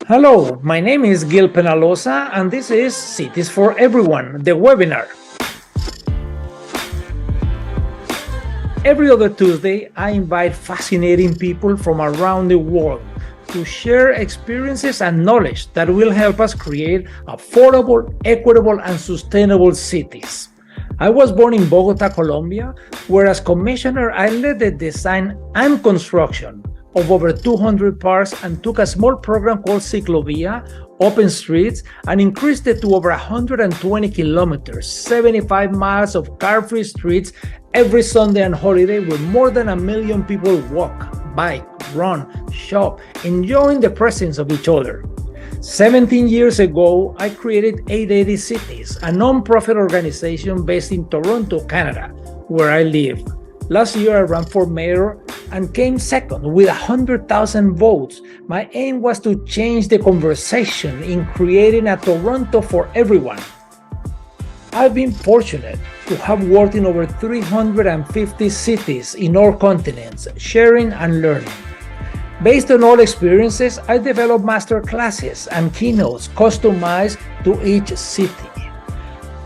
Hello, my name is Gil Penalosa, and this is Cities for Everyone, the webinar. Every other Tuesday, I invite fascinating people from around the world to share experiences and knowledge that will help us create affordable, equitable, and sustainable cities. I was born in Bogota, Colombia, where as commissioner, I led the design and construction of over 200 parks and took a small program called Ciclovia, Open Streets, and increased it to over 120 kilometers, 75 miles of car-free streets every Sunday and holiday, where more than 1 million people walk, bike, run, shop, enjoying the presence of each other. 17 years ago, I created 880 Cities, a non-profit organization based in Toronto, Canada, where I live. Last year, I ran for mayor and came second with 100,000 votes. My aim was to change the conversation in creating a Toronto for everyone. I've been fortunate to have worked in over 350 cities in all continents, sharing and learning. Based on all experiences, I developed master classes and keynotes customized to each city.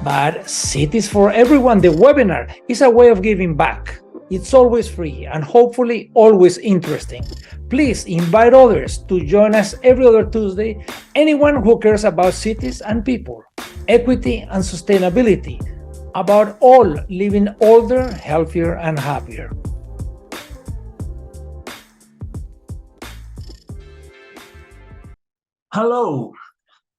But Cities for Everyone, the webinar, is a way of giving back. It's always free and hopefully always interesting. Please invite others to join us every other Tuesday, anyone who cares about cities and people, equity and sustainability, about all living older, healthier, and happier. Hello,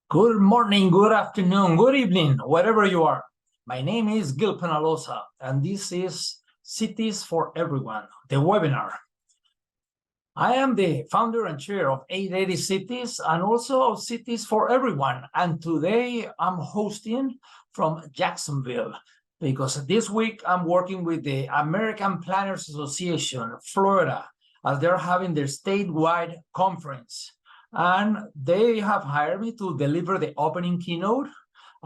good morning, good afternoon, good evening, wherever you are. My name is Gil Penalosa, and this is Cities for Everyone, the webinar. I am the founder and chair of 880 Cities and also of Cities for Everyone. And today I'm hosting from Jacksonville because this week I'm working with the American Planners Association, Florida, as they're having their statewide conference. And they have hired me to deliver the opening keynote.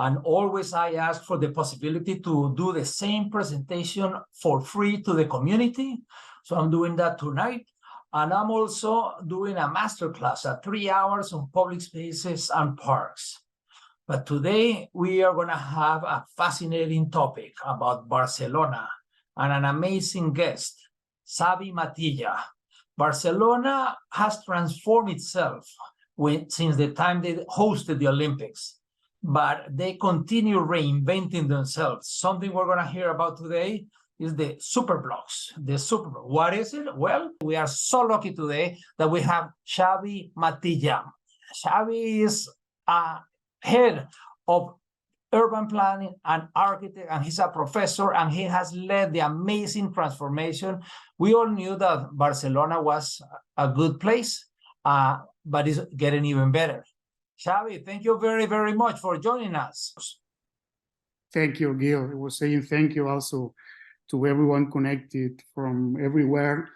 And always I ask for the possibility to do the same presentation for free to the community. So I'm doing that tonight. And I'm also doing a masterclass at 3 hours on public spaces and parks. But today we are going to have a fascinating topic about Barcelona and an amazing guest, Xavier Matilla. Barcelona has transformed itself since the time they hosted the Olympics. But they continue reinventing themselves. Something we're going to hear about today is the Superblocks. What is it? Well, we are so lucky today that we have Xavier Matilla. Xavier is a head of urban planning and architect, and he's a professor, and he has led the amazing transformation. We all knew that Barcelona was a good place, but it's getting even better. Xavi, thank you very, very much for joining us. Thank you, Gil. I was saying thank you also to everyone connected from everywhere.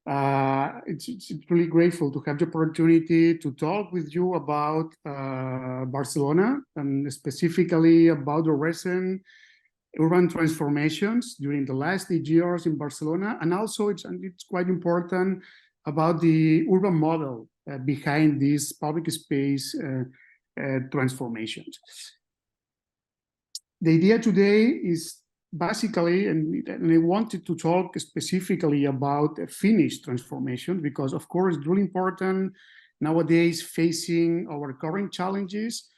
It's really grateful to have the opportunity to talk with you about Barcelona and specifically about the recent urban transformations during the last 8 years in Barcelona. And also it's quite important about the urban model behind these public space transformations. The idea today is basically, and I wanted to talk specifically about Finnish transformation, because of course it's really important nowadays facing our current challenges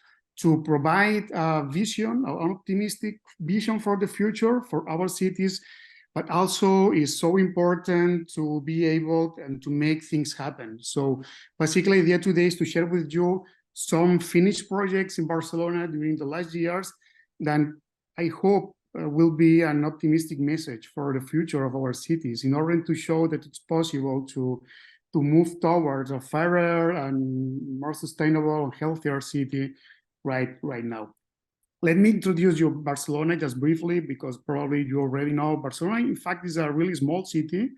to provide a vision, an optimistic vision for the future for our cities, but also is so important to be able and to make things happen. So basically the idea today is to share with you some Finnish projects in Barcelona during the last years that I hope will be an optimistic message for the future of our cities in order to show that it's possible to move towards a fairer and more sustainable and healthier city right now. Let me introduce you Barcelona just briefly, because probably you already know Barcelona, in fact, is a really small city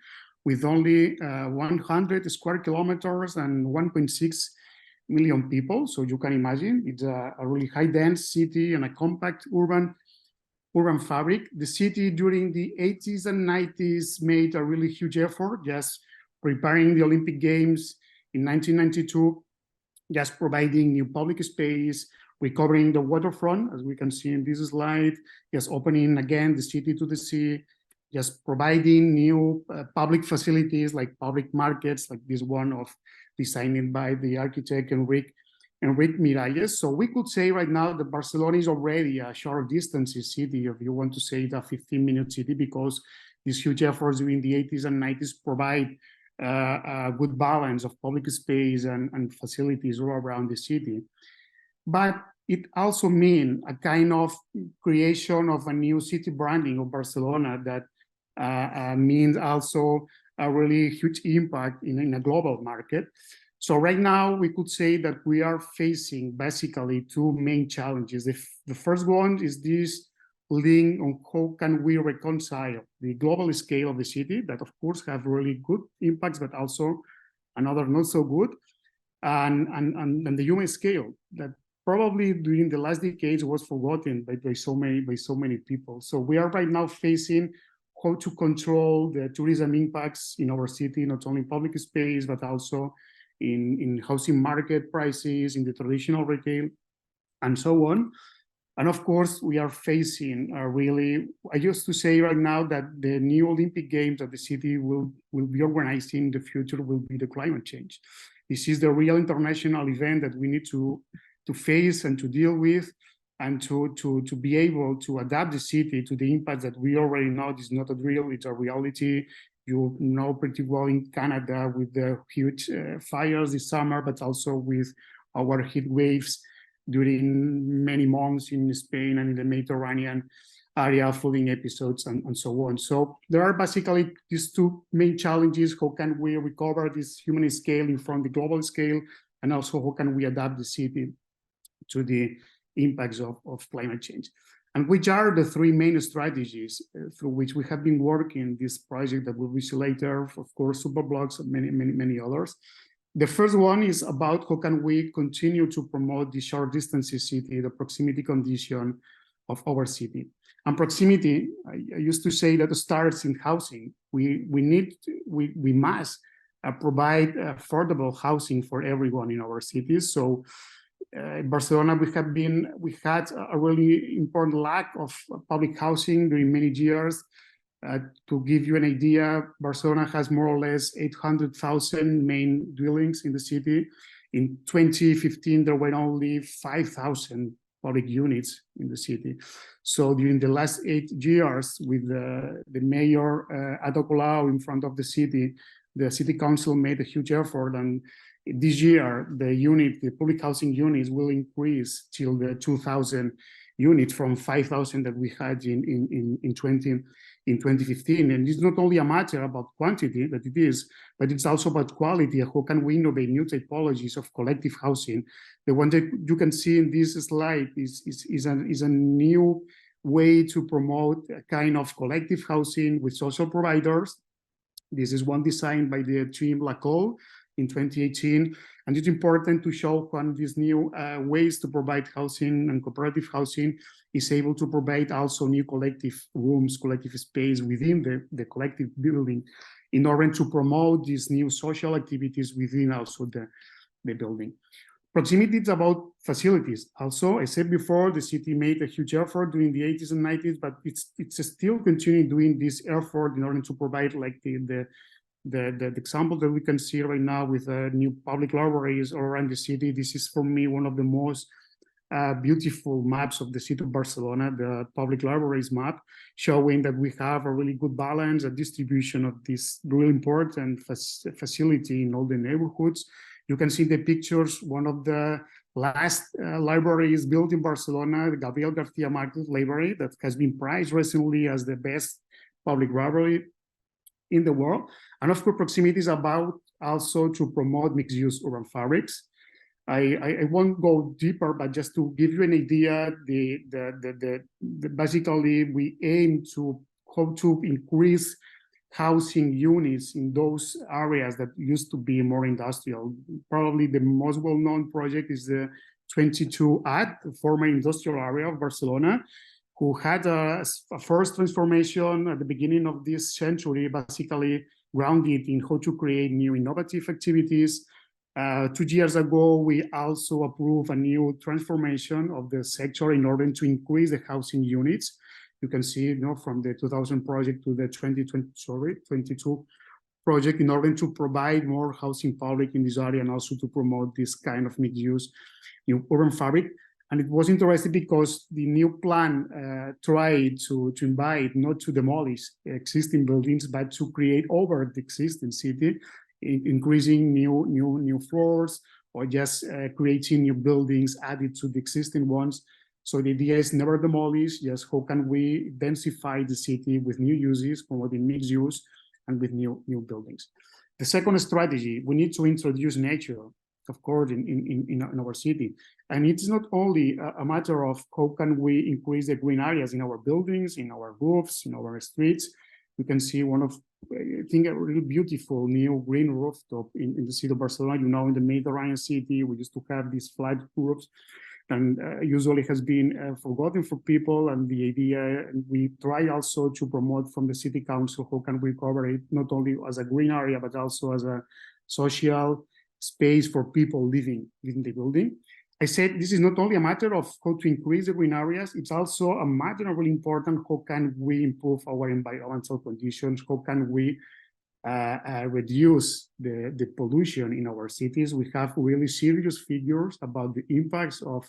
with only 100 square kilometers and 1.6 million people. So you can imagine it's a really high dense city and a compact urban fabric. The city during the 80s and 90s made a really huge effort just preparing the Olympic Games in 1992 just providing new public space, recovering the waterfront, as we can see in this slide, just opening again the city to the sea, just providing new public facilities like public markets, like this one of designed by the architect Enric Miralles. So we could say right now that Barcelona is already a short distance city, if you want to say the 15-minute city, because these huge efforts during the 80s and 90s provide a good balance of public space and facilities all around the city. But it also means a kind of creation of a new city branding of Barcelona that means also a really huge impact in a global market. So right now we could say that we are facing basically two main challenges. The first one is this link on how can we reconcile the global scale of the city that of course have really good impacts, but also another not so good, and the human scale that probably during the last decades was forgotten by so many people. So we are right now facing how to control the tourism impacts in our city, not only in public space, but also in housing market prices, in the traditional retail, and so on. And of course, we are facing a really, I used to say right now that the new Olympic Games that the city will be organizing in the future will be the climate change. This is the real international event that we need to face and to deal with, and to be able to adapt the city to the impact that we already know is not a drill, it's a reality. You know pretty well in Canada with the huge fires this summer, but also with our heat waves during many months in Spain and in the Mediterranean area, flooding episodes and so on. So there are basically these two main challenges. How can we recover this human scale in front of the global scale? And also how can we adapt the city to the impacts of climate change? And which are the three main strategies through which we have been working this project that we'll see later, of course, Superblocks and many others. The first one is about how can we continue to promote the short distance city, the proximity condition of our city. And proximity, I used to say that it starts in housing. We must provide affordable housing for everyone in our cities. So in Barcelona, we had a really important lack of public housing during many years. To give you an idea, Barcelona has more or less 800,000 main dwellings in the city. In 2015, there were only 5,000 public units in the city. So during the last 8 years, with the mayor Ada Colau in front of the city council made a huge effort, and this year the public housing units will increase till the 2,000 units from 5,000 that we had in 2015. And it's not only a matter about quantity that it is, but it's also about quality. How can we innovate new typologies of collective housing? The one that you can see in this slide is a new way to promote a kind of collective housing with social providers. This is one designed by the team Lacole in 2018. And it's important to show how these new ways to provide housing and cooperative housing is able to provide also new collective rooms, collective space within the collective building in order to promote these new social activities within also the building. Proximity is about facilities. Also, I said before, the city made a huge effort during the 80s and 90s, but it's still continuing doing this effort in order to provide like the example that we can see right now with new public libraries around the city. This is for me one of the most beautiful maps of the city of Barcelona, the public libraries map, showing that we have a really good balance, a distribution of this really important facility in all the neighborhoods. You can see the pictures. One of the last libraries built in Barcelona, the Gabriel García Márquez Library, that has been prized recently as the best public library in the world. And of course, proximity is about also to promote mixed-use urban fabrics. I won't go deeper, but just to give you an idea, basically we aim to how to increase housing units in those areas that used to be more industrial. Probably the most well-known project is the 22 at the former industrial area of Barcelona, who had a first transformation at the beginning of this century, basically grounded in how to create new innovative activities, 2 years ago, we also approved a new transformation of the sector in order to increase the housing units. You can see, from the 2000 project to the 22 project in order to provide more housing public in this area and also to promote this kind of mixed use new urban fabric. And it was interesting because the new plan tried to invite not to demolish existing buildings, but to create over the existing city, increasing new floors or just creating new buildings added to the existing ones. So the idea is never demolish, just how can we densify the city with new uses, promoting mixed use, and with new buildings. The second strategy, we need to introduce nature, of course, in our city. And it's not only a matter of how can we increase the green areas in our buildings, in our roofs, in our streets. You can see one of, I think, a really beautiful new green rooftop in the city of Barcelona. In the Mediterranean city, we used to have these flat roofs, and usually has been forgotten for people. And the idea, we try also to promote from the city council, how can we cover it not only as a green area, but also as a social space for people living in the building. I said this is not only a matter of how to increase the green areas, it's also a matter of really important, how can we improve our environmental conditions, how can we reduce the pollution in our cities. We have really serious figures about the impacts of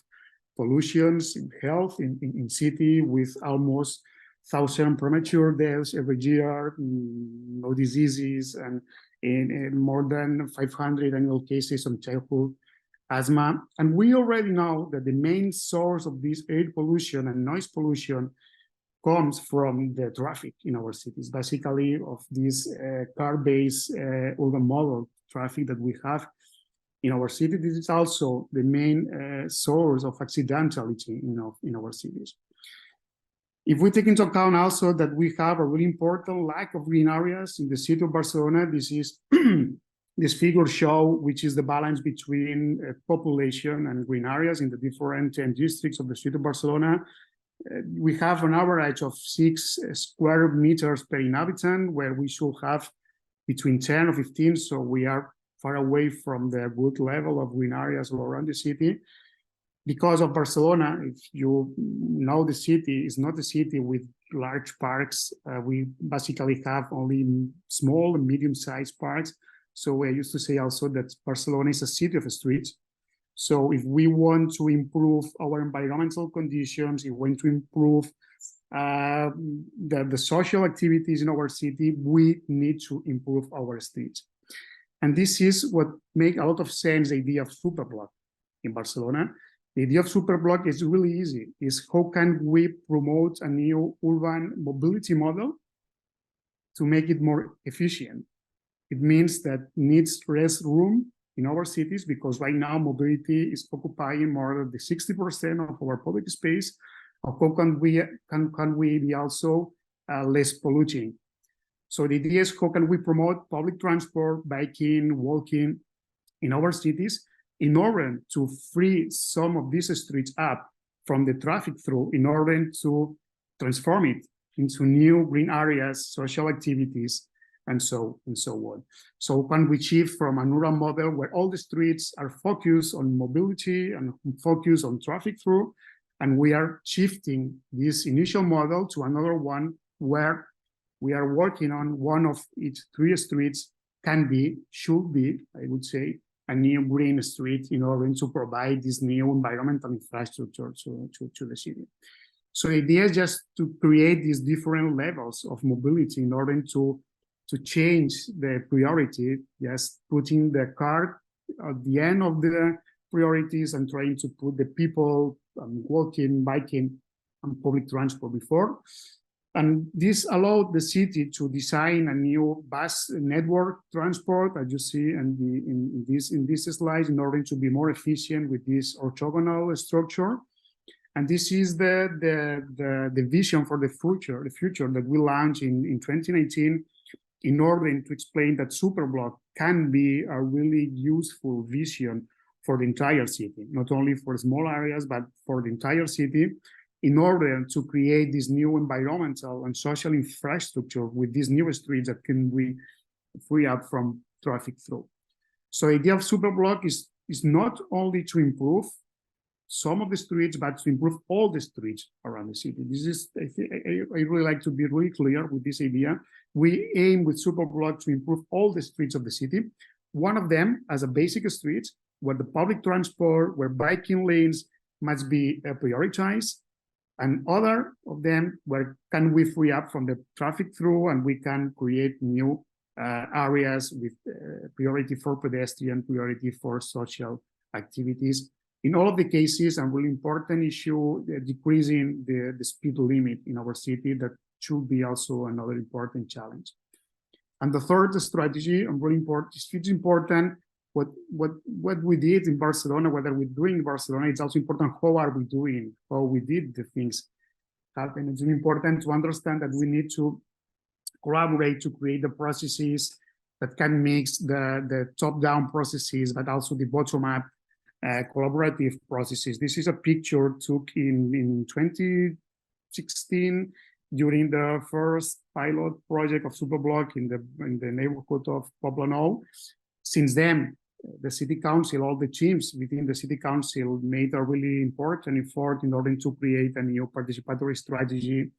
pollutions in health in city, with almost 1,000 premature deaths every year, no diseases, and in more than 500 annual cases of childhood asthma. And we already know that the main source of this air pollution and noise pollution comes from the traffic in our cities, basically of this car-based urban model traffic that we have in our city. This is also the main source of accidentality in our cities. If we take into account also that we have a really important lack of green areas in the city of Barcelona, this is this figure show which is the balance between population and green areas in the different districts of the city of Barcelona. We have an average of 6 square meters per inhabitant, where we should have between 10 or 15. So we are far away from the good level of green areas all around the city. Because of Barcelona, if you know the city is not a city with large parks. We basically have only small and medium-sized parks. So I used to say also that Barcelona is a city of streets. So if we want to improve our environmental conditions, if we want to improve the social activities in our city, we need to improve our streets. And this is what makes a lot of sense, the idea of Superblock in Barcelona. The idea of Superblock is really easy. Is how can we promote a new urban mobility model to make it more efficient? It means that needs less room in our cities, because right now mobility is occupying more than the 60% of our public space. How can we be also less polluting? So the idea is how can we promote public transport, biking, walking in our cities in order to free some of these streets up from the traffic through, in order to transform it into new green areas, social activities, and so on. So can we achieve from an urban model where all the streets are focused on mobility and focused on traffic through, and we are shifting this initial model to another one where we are working on one of each 3 streets should be, I would say, a new green street in order to provide this new environmental infrastructure to the city. So the idea is just to create these different levels of mobility in order to change the priority, just putting the car at the end of the priorities and trying to put the people walking, biking, and public transport before. And this allowed the city to design a new bus network transport, as you see in this slide, in order to be more efficient with this orthogonal structure. And this is the vision for the future that we launched in 2019, in order to explain that Superblock can be a really useful vision for the entire city, not only for small areas, but for the entire city, in order to create this new environmental and social infrastructure with these new streets that can be free up from traffic through. So the idea of Superblock is not only to improve some of the streets, but to improve all the streets around the city. This is, I really like to be really clear with this idea. We aim with Superblock to improve all the streets of the city. One of them as a basic street, where the public transport, where biking lanes must be prioritized, and other of them where can we free up from the traffic through and we can create new areas with priority for pedestrian, priority for social activities. In all of the cases, a really important issue, decreasing the speed limit in our city, that should be also another important challenge. And the third strategy, and really important, it's important what we did in Barcelona, whether we're doing in Barcelona, it's also important how are we doing, how we did the things happen. It's important to understand that we need to collaborate to create the processes that can mix the top-down processes, but also the bottom-up collaborative processes. This is a picture took in 2016 during the first pilot project of Superblock in the neighborhood of Ortogonal. Since then, the city council, all the teams within the city council made a really important effort in order to create a new participatory strategy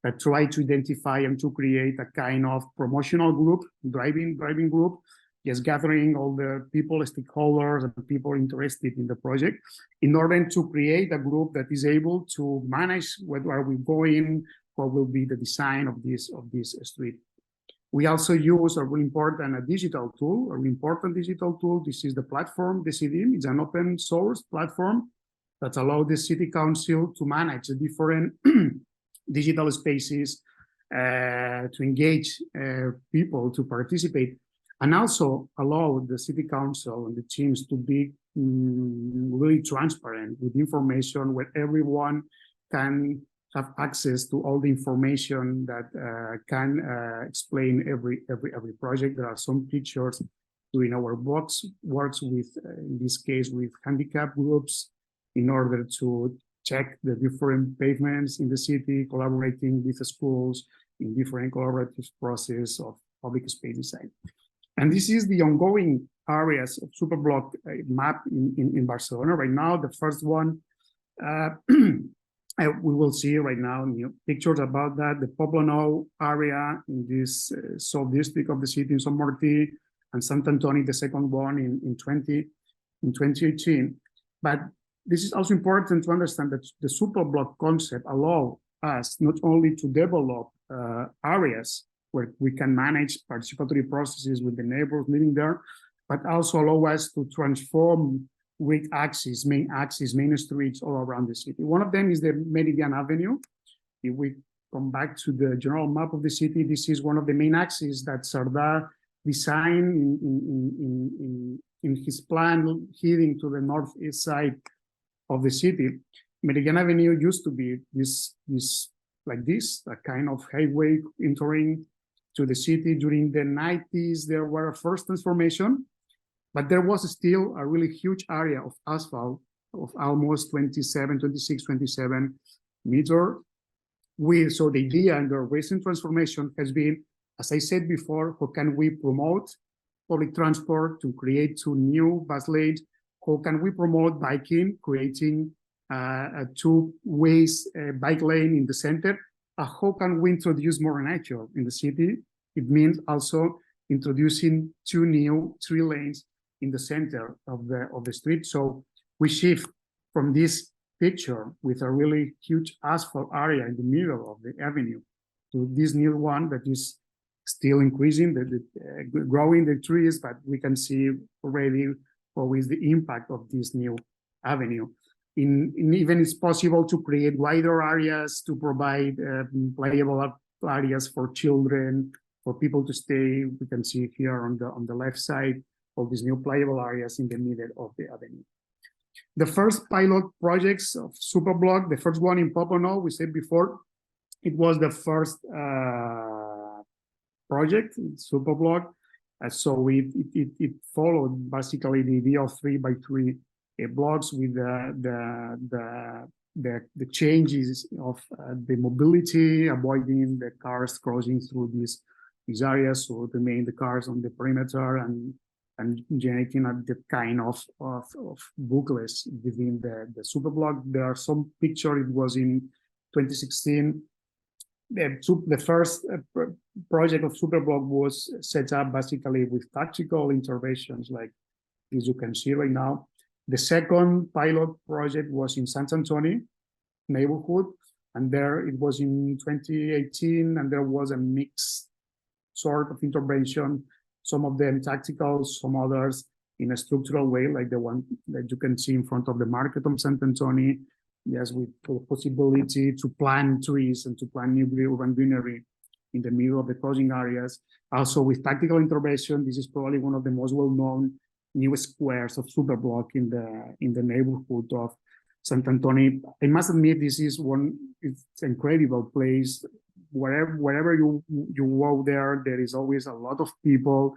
that tried to identify and to create a kind of promotional group, driving group, just gathering all the people, stakeholders, and people interested in the project in order to create a group that is able to manage where are we going, what will be the design of this street. We also use a really important digital tool, a really important digital tool. This is the platform, the Decidim. It's an open source platform that allows the city council to manage the different digital spaces, to engage people to participate, and also allow the city council and the teams to be really transparent with information where everyone can have access to all the information that can explain every project. There are some pictures doing our works with, in this case, with handicap groups in order to check the different pavements in the city, collaborating with the schools in different collaborative process of public space design. And this is the ongoing areas of Superblock map in Barcelona. Right now, the first one, we will see right now new pictures about that. The Poblano area in this south district of the city in Sant Martí, and Sant Antoni, the second one in 2018. But this is also important to understand that the Superblock concept allows us not only to develop areas where we can manage participatory processes with the neighbors living there, but also allow us to transform with main streets all around the city. One of them is the Meridian Avenue. If we come back to the general map of the city, this is one of the main axes that Sardar designed in his plan heading to the northeast side of the city. Meridian Avenue used to be this a kind of highway entering to the city. During the 90s, there were a first transformation, but there was still a really huge area of asphalt of almost 27 meters. So the idea and the recent transformation has been, as I said before, how can we promote public transport to create 2 new bus lanes? How can we promote biking, creating a 2-way bike lane in the center? How can we introduce more nature in the city? It means also introducing 2 new 3 lanes in the center of the street. So we shift from this picture with a really huge asphalt area in the middle of the avenue to this new one that is still increasing, growing the trees, but we can see already what is the impact of this new avenue. Even it's possible to create wider areas to provide playable areas for children, for people to stay. We can see here on the left side all these new playable areas in the middle of the avenue. The first pilot projects of Superblock, the first one in Poblano, we said before, it was the first project in Superblock. So it followed basically the idea of 3x3 blocks with the changes of the mobility, avoiding the cars crossing through these areas, so to remain the cars on the perimeter and and generating the kind of booklets within the Superblock. There are some picture. It was in 2016. The first project of Superblock was set up basically with tactical interventions, like as you can see right now. The second pilot project was in Sant Antoni neighborhood, and there it was in 2018, and there was a mixed sort of intervention, some of them tactical, some others in a structural way, like the one that you can see in front of the market of Sant Antoni. Yes, with the possibility to plant trees and to plant new urban greenery in the middle of the crossing areas. Also with tactical intervention, this is probably one of the most well-known new squares of Superblock in the neighborhood of Sant Antoni. I must admit, this is it's an incredible place. Wherever you go there is always a lot of people,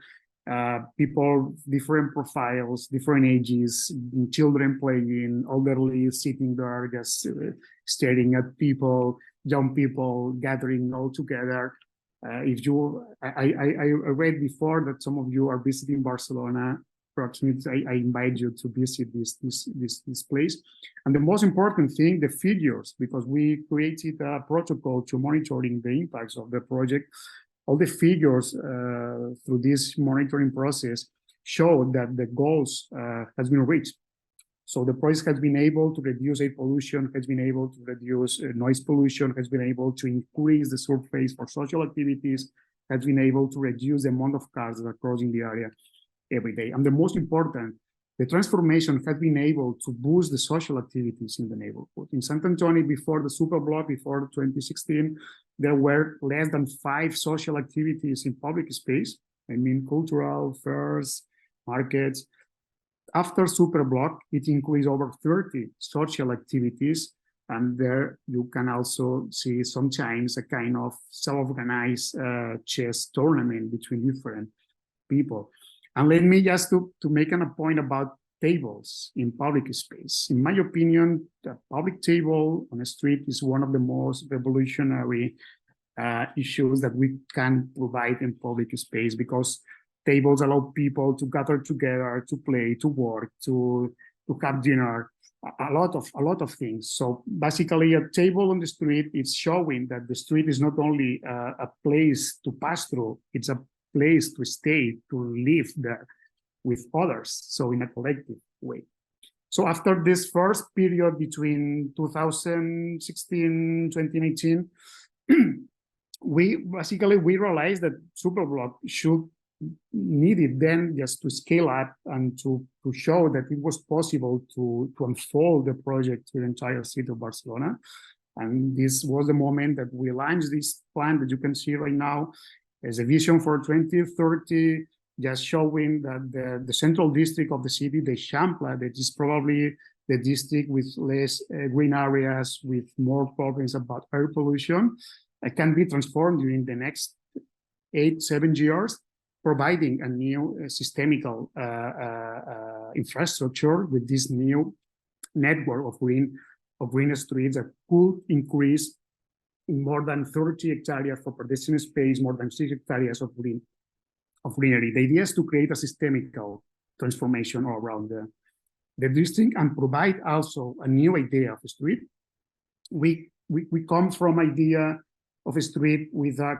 different profiles, different ages, children playing, elderly sitting there just staring at people, young people gathering all together. I read before that some of you are visiting Barcelona. Perhaps I invite you to visit this place. And the most important thing, the figures, because we created a protocol to monitoring the impacts of the project. All the figures through this monitoring process show that the goals has been reached. So the project has been able to reduce air pollution, has been able to reduce noise pollution, has been able to increase the surface for social activities, has been able to reduce the amount of cars that are crossing the area every day. And the most important, the transformation has been able to boost the social activities in the neighborhood. In Sant Antoni, before the Superblock, before 2016, there were less than 5 social activities in public space. I mean, cultural, fairs, markets. After Superblock, it increased over 30 social activities. And there you can also see sometimes a kind of self-organized chess tournament between different people. And let me just to make a point about tables in public space. In my opinion, the public table on a street is one of the most revolutionary issues that we can provide in public space, because tables allow people to gather together, to play, to work, to have dinner, a lot of things. So basically, a table on the street is showing that the street is not only a place to pass through, it's a place to stay, to live there with others, so in a collective way. So after this first period between 2016, 2019, we realized that Superblock needed then just to scale up and to show that it was possible to unfold the project to the entire city of Barcelona. And this was the moment that we launched this plan that you can see right now as a vision for 2030, just showing that the central district of the city, the Eixample, that is probably the district with less green areas, with more problems about air pollution, can be transformed during the next 7 years, providing a new systemical infrastructure with this new network of green streets that could increase more than 30 hectares for pedestrian space, more than 6 hectares of greenery. The idea is to create a systemical transformation all around the district and provide also a new idea of a street. We come from idea of a street with a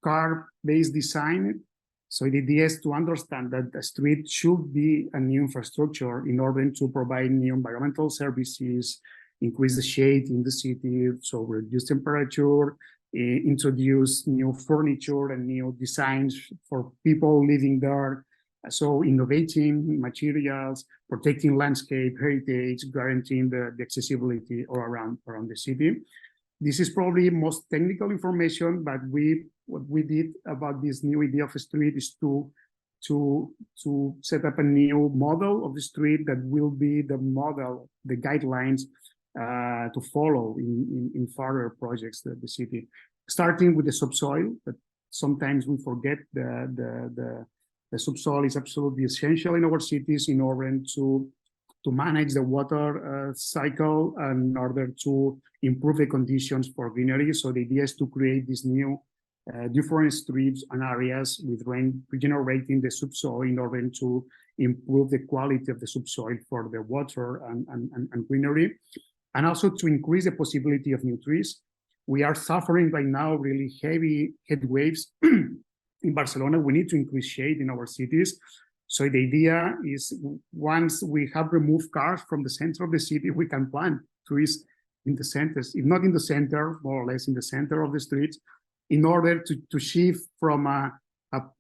car-based design. So the idea is to understand that the street should be a new infrastructure in order to provide new environmental services, increase the shade in the city, so reduce temperature, introduce new furniture and new designs for people living there. So innovating materials, protecting landscape, heritage, guaranteeing the accessibility all around the city. This is probably most technical information, but what we did about this new idea of a street is to set up a new model of the street that will be the model, the guidelines to follow in further projects that the city, starting with the subsoil. But sometimes we forget the subsoil is absolutely essential in our cities in order to manage the water cycle and in order to improve the conditions for greenery. So the idea is to create this new different streets and areas with regenerating the subsoil in order to improve the quality of the subsoil for the water and greenery, and also to increase the possibility of new trees. We are suffering right now really heavy heat waves in Barcelona. We need to increase shade in our cities. So the idea is, once we have removed cars from the center of the city, we can plant trees in the centers, if not in the center, more or less in the center of the streets, in order to shift from a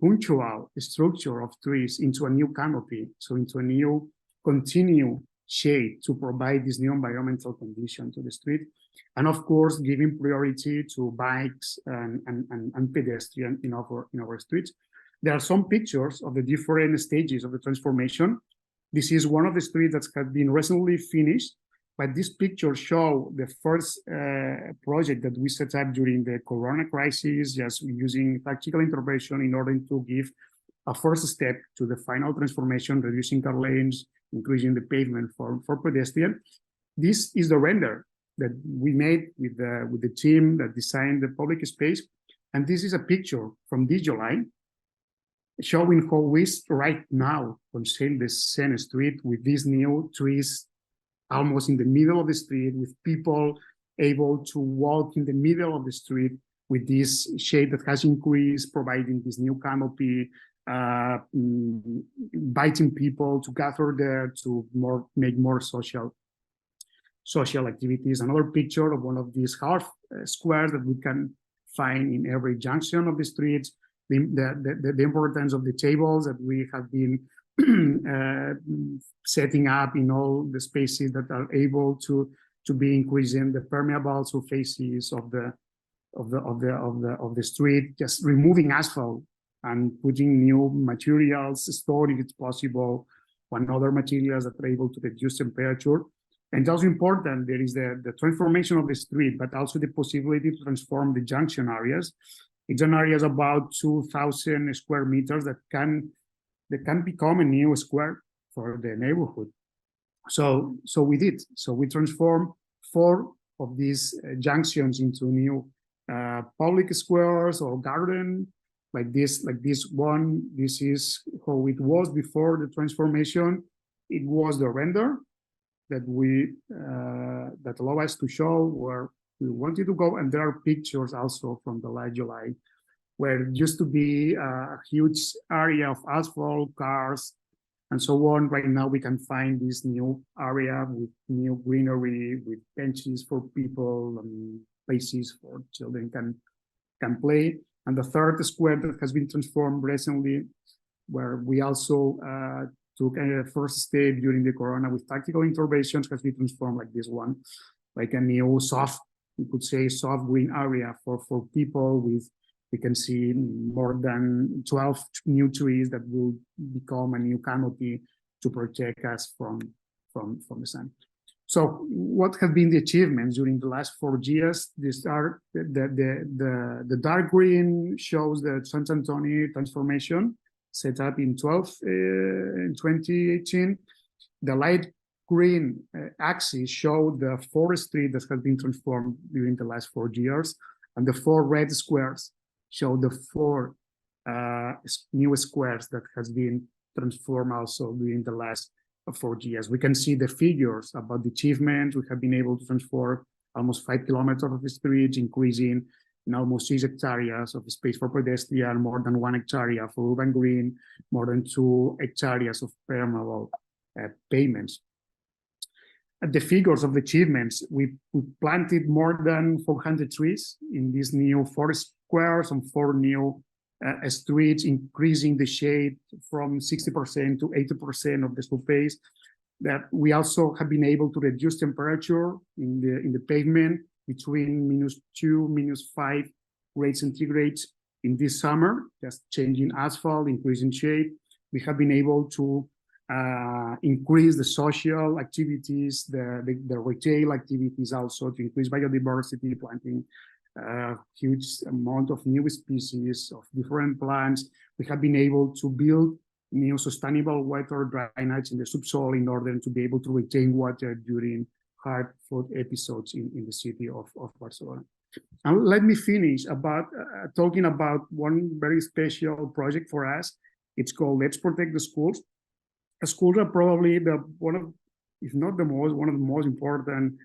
punctual structure of trees into a new canopy, so into a new continued shade to provide this new environmental condition to the street. And of course, giving priority to bikes and pedestrians in our streets. There are some pictures of the different stages of the transformation. This is one of the streets that has been recently finished, but this picture shows the first project that we set up during the Corona crisis, just using tactical intervention in order to give a first step to the final transformation, reducing car lanes, increasing the pavement for pedestrians. This is the render that we made with the team that designed the public space. And this is a picture from this July, showing how we right now Consell de Cent street with these new trees almost in the middle of the street, with people able to walk in the middle of the street with this shade that has increased, providing this new canopy, inviting people to gather there to make more social activities. Another picture of one of these half squares that we can find in every junction of the streets. The importance of the tables that we have been setting up in all the spaces that are able to be increasing the permeable surfaces of the street, just removing asphalt and putting new materials, storing if it's possible, and other materials that are able to reduce temperature. And also important, there is the transformation of the street, but also the possibility to transform the junction areas. It's an area about 2,000 square meters that can become a new square for the neighborhood. So we did. So we transformed 4 of these junctions into new public squares or garden, like this one. This is how it was before the transformation. It was the render that that allow us to show where we wanted to go. And there are pictures also from the last July, where it used to be a huge area of asphalt, cars, and so on. Right now we can find this new area with new greenery, with benches for people and places for children can play. And the third square that has been transformed recently, where we also took a first step during the Corona with tactical interventions, has been transformed like this one, like a new soft, we could say soft green area for people with, we can see more than 12 new trees that will become a new canopy to protect us from the sun. So what have been the achievements during the last 4 years? These are the dark green shows the Sant Antoni transformation set up in 2018. The light green axis show the forestry that has been transformed during the last 4 years, and the 4 red squares show the 4 new squares that has been transformed also during the last 4 years. We can see the figures about the achievements. We have been able to transform almost 5 kilometers of the streets, increasing in almost 6 hectares of space for pedestrian, more than 1 hectare for urban green, more than 2 hectares of permeable pavements. At the figures of the achievements, we planted more than 400 trees in these new 4 squares and 4 new streets, increasing the shade from 60% to 80% of the surface. That we also have been able to reduce temperature in the pavement between -2, -5 grades centigrade in this summer, just changing asphalt, increasing shade. We have been able to increase the social activities, the retail activities also, to increase biodiversity, planting huge amount of new species of different plants. We have been able to build new sustainable water drainage in the subsoil in order to be able to retain water during hard flood episodes in the city of Barcelona. And let me finish about talking about one very special project for us. It's called Let's Protect the Schools. The schools are probably one of the most important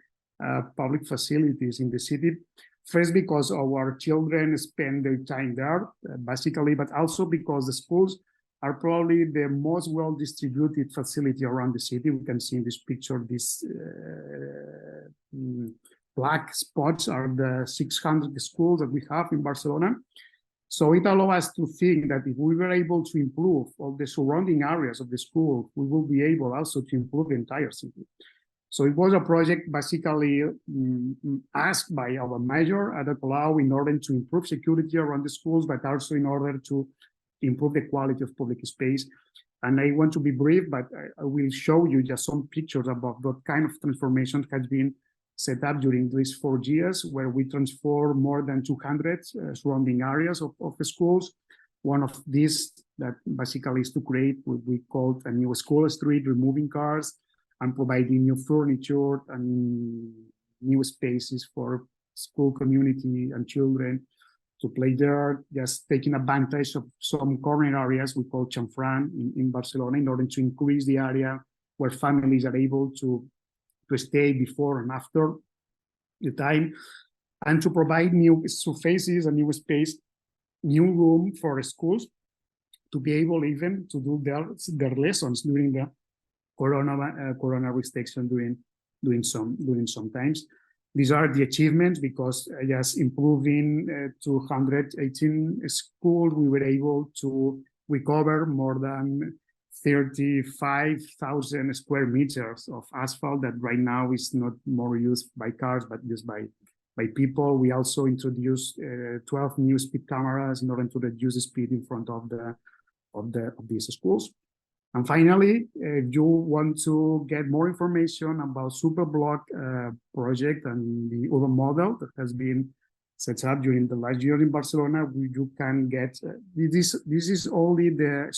public facilities in the city. First, because our children spend their time there, basically, but also because the schools are probably the most well-distributed facility around the city. We can see in this picture, these black spots are the 600 schools that we have in Barcelona. So it allows us to think that if we were able to improve all the surrounding areas of the school, we will be able also to improve the entire city. So it was a project basically asked by our mayor at the Palau in order to improve security around the schools, but also in order to improve the quality of public space. And I want to be brief, but I will show you just some pictures about what kind of transformation has been set up during these 4 years, where we transform more than 200 surrounding areas of the schools. One of these that basically is to create what we call a new school street, removing cars and providing new furniture and new spaces for school community and children to play there, just taking advantage of some corner areas we call chanfran in Barcelona in order to increase the area where families are able to stay before and after the time, and to provide new surfaces and new space, new room for schools to be able even to do their lessons during the corona restriction during some times. These are the achievements, because just improving 218 schools, we were able to recover more than 35,000 square meters of asphalt that right now is not more used by cars, but used by people. We also introduced 12 new speed cameras in order to reduce the speed in front of these schools. And finally, if you want to get more information about Superblock project and the urban model that has been set up during the last year in Barcelona, you can get this is only the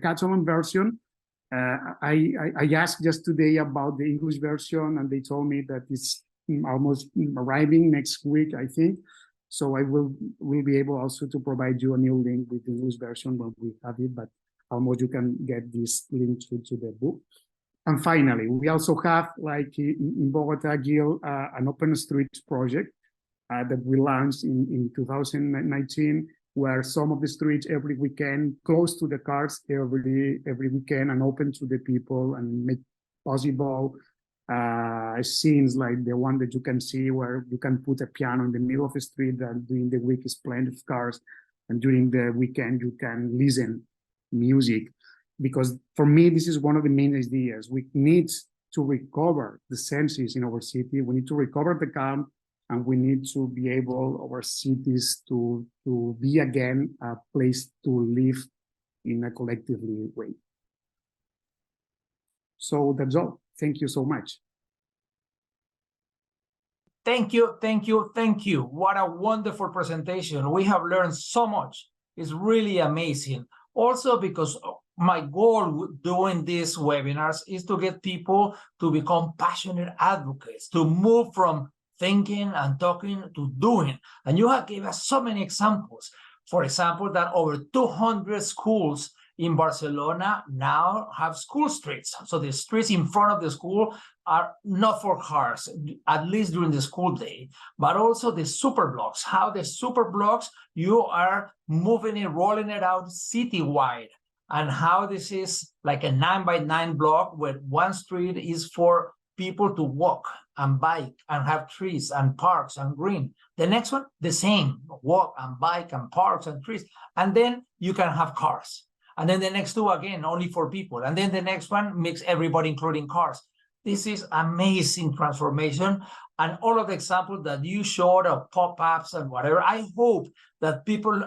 Catalan version. I asked just today about the English version, and they told me that it's almost arriving next week, I think. So I will be able also to provide you a new link with the English version when we have it, but almost you can get this link to the book. And finally, we also have, like in Bogota, Gil, an open streets project that we launched in 2019, where some of the streets every weekend close to the cars every weekend and open to the people and make possible scenes like the one that you can see where you can put a piano in the middle of the street, and during the week is plenty of cars, and during the weekend you can listen music. Because for me, this is one of the main ideas. We need to recover the senses in our city. We need to recover the calm, and we need to be able, our cities, to be again a place to live in a collectively way. So that's all. Thank you so much. Thank you, thank you, thank you. What a wonderful presentation. We have learned so much. It's really amazing. Also, because my goal with doing these webinars is to get people to become passionate advocates, to move from thinking and talking to doing. And you have given us so many examples. For example, that over 200 schools in Barcelona now have school streets. So the streets in front of the school are not for cars, at least during the school day, but also the superblocks, how the superblocks, you are moving it, rolling it out citywide, and how this is like a 9x9 block where one street is for people to walk and bike and have trees and parks and green. The next one, the same, walk and bike and parks and trees. And then you can have cars. And then the next two, again, only for people. And then the next one makes everybody, including cars. This is amazing transformation. And all of the examples that you showed of pop-ups and whatever, I hope that people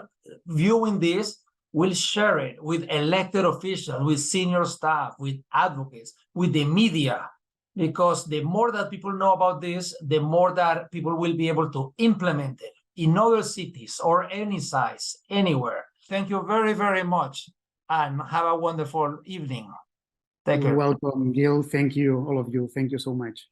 viewing this will share it with elected officials, with senior staff, with advocates, with the media, because the more that people know about this, the more that people will be able to implement it in other cities or any size, anywhere. Thank you very, very much, and have a wonderful evening. Take care. You're welcome, Gil. Thank you, all of you. Thank you so much.